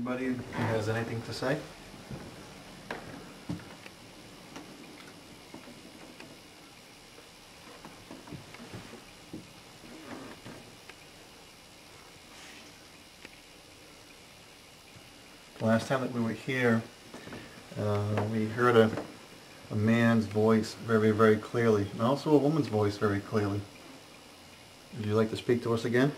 Anybody who has anything to say? The last time that we were here, we heard a man's voice very, very clearly, and also a woman's voice very clearly. Would you like to speak to us again?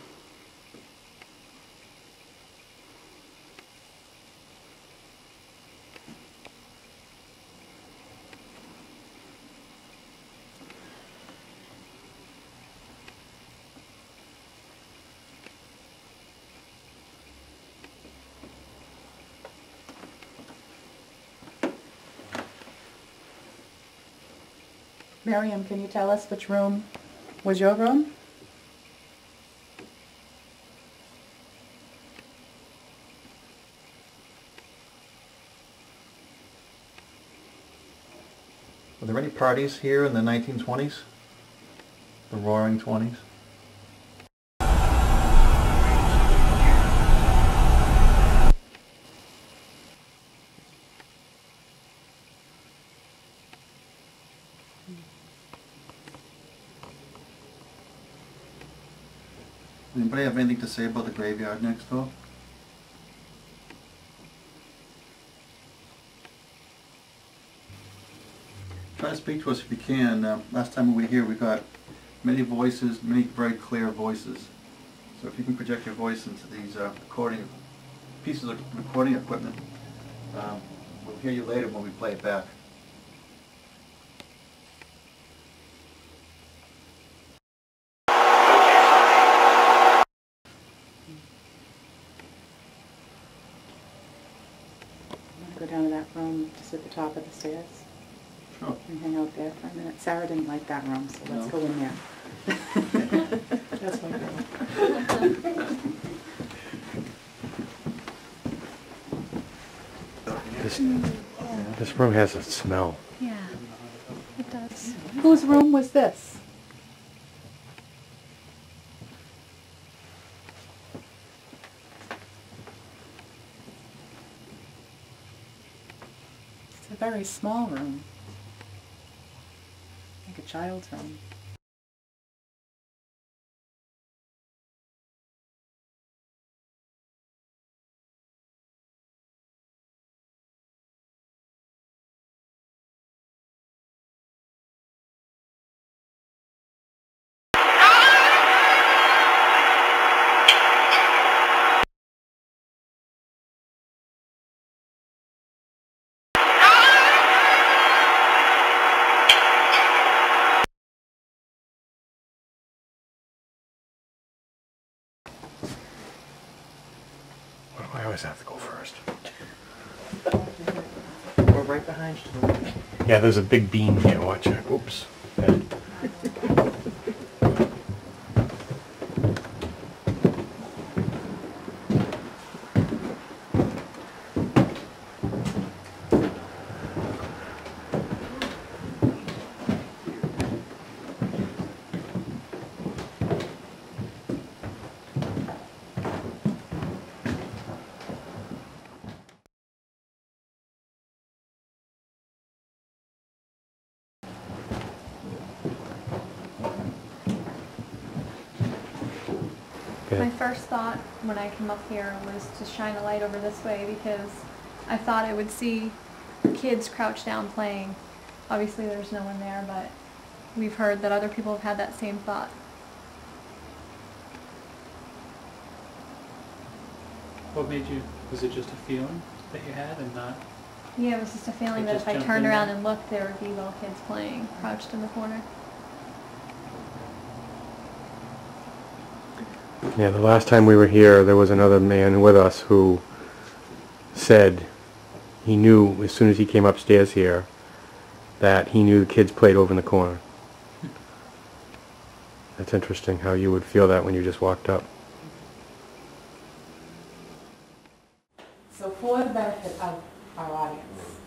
Miriam, can you tell us which room was your room? Were there any parties here in the 1920s? The Roaring 20s? Anybody have anything to say about the graveyard next door? Try to speak to us if you can. Last time we were here we got many voices, many very clear voices. So if you can project your voice into these pieces of recording equipment, we'll hear you later when we play it back. Go down to that room just at the top of the stairs. Sure. And hang out there for a minute. Sarah didn't like that room, so let's go in there. That's my girl. This room has a smell. Yeah, it does. Whose room was this? It's a very small room. Like a child's room. I always have to go first. We're right behind you. Yeah, there's a big beam here. Watch it. Oops. My first thought when I came up here was to shine a light over this way because I thought I would see kids crouched down playing. Obviously there's no one there, but we've heard that other people have had that same thought. What made you, was it just a feeling that you had and not? Yeah, it was just a feeling that if I turned around and looked, there would be little kids playing, crouched in the corner. Yeah, the last time we were here, there was another man with us who said he knew as soon as he came upstairs here that he knew the kids played over in the corner. That's interesting how you would feel that when you just walked up. So for the benefit of our audience,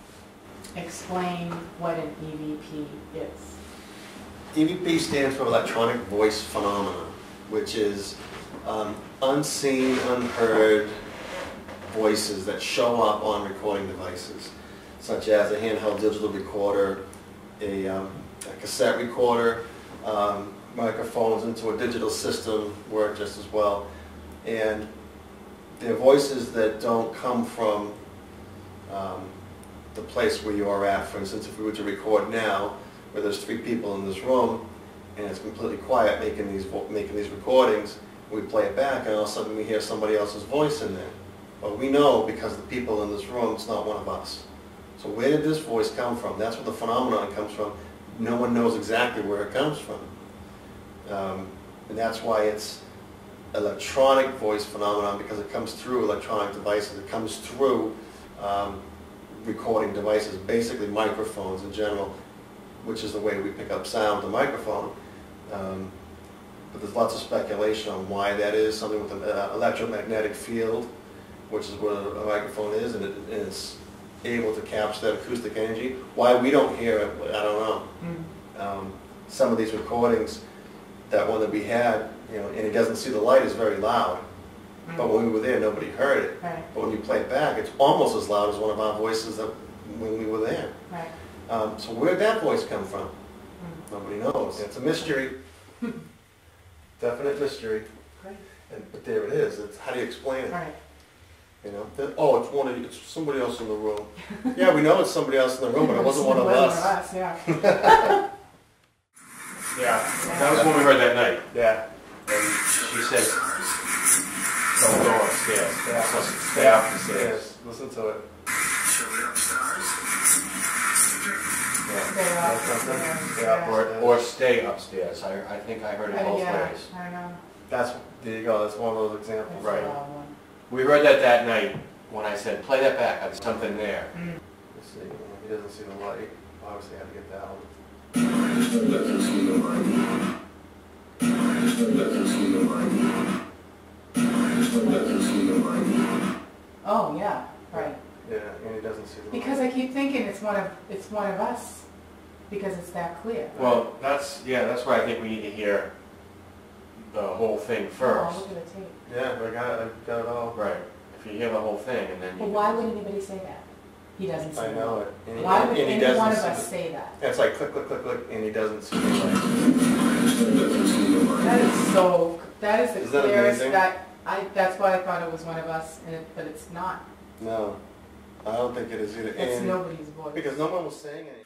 explain what an EVP is. EVP stands for electronic voice phenomenon, which is unseen, unheard voices that show up on recording devices, such as a handheld digital recorder, a cassette recorder, microphones into a digital system work just as well. And they're voices that don't come from the place where you are at. For instance, if we were to record now, where there's 3 people in this room, and it's completely quiet making these recordings, we play it back, and all of a sudden we hear somebody else's voice in there. But we know, because the people in this room, it's not one of us. So where did this voice come from? That's where the phenomenon comes from. No one knows exactly where it comes from. And that's why it's electronic voice phenomenon, because it comes through electronic devices. It comes through recording devices, basically microphones in general, which is the way we pick up sound, the microphone. But there's lots of speculation on why that is. Something with an electromagnetic field, which is what a microphone is, and it's able to capture that acoustic energy. Why we don't hear it, I don't know. Some of these recordings, that one that we had, and he doesn't see the light, is very loud. But when we were there, nobody heard it. Right. But when you play it back, it's almost as loud as one of our voices that when we were there. Right. So where'd that voice come from? Nobody knows. It's a mystery. Definite mystery. Great. But there it is. It's, how do you explain it? Right. It's somebody else in the room. Yeah, we know it's somebody else in the room, but it wasn't one of It wasn't us. one of us, yeah. Yeah, that was when we heard that night. Yeah. And she said, don't go upstairs. Yeah. Stay up the stairs. Yes, listen to it. Stay up. Yeah. Or stay upstairs. I think I heard it both ways. I know. There you go. That's one of those examples. That's Right. a long one. We heard that night when I said, play that back. There's something there. Let's see. He doesn't see the light. Obviously, I had to get that one. Oh, yeah, right. Yeah, and he doesn't see the light. Because I keep thinking it's one of us, because it's that clear. Right? Well, that's why I think we need to hear the whole thing Oh, first. look at the tape. Yeah, I got it all. Right. If you hear the whole thing and then you... Well, why would anybody say that? He doesn't say I know that. it. And Why would and he any doesn't one of see us the- say that? Yeah, it's like click, click, click, click, and he doesn't see the light. That is the Isn't that clearest, amazing? that's why I thought it was one of us, but it's not. No, I don't think it is either. It's And nobody's voice. because no one was saying anything.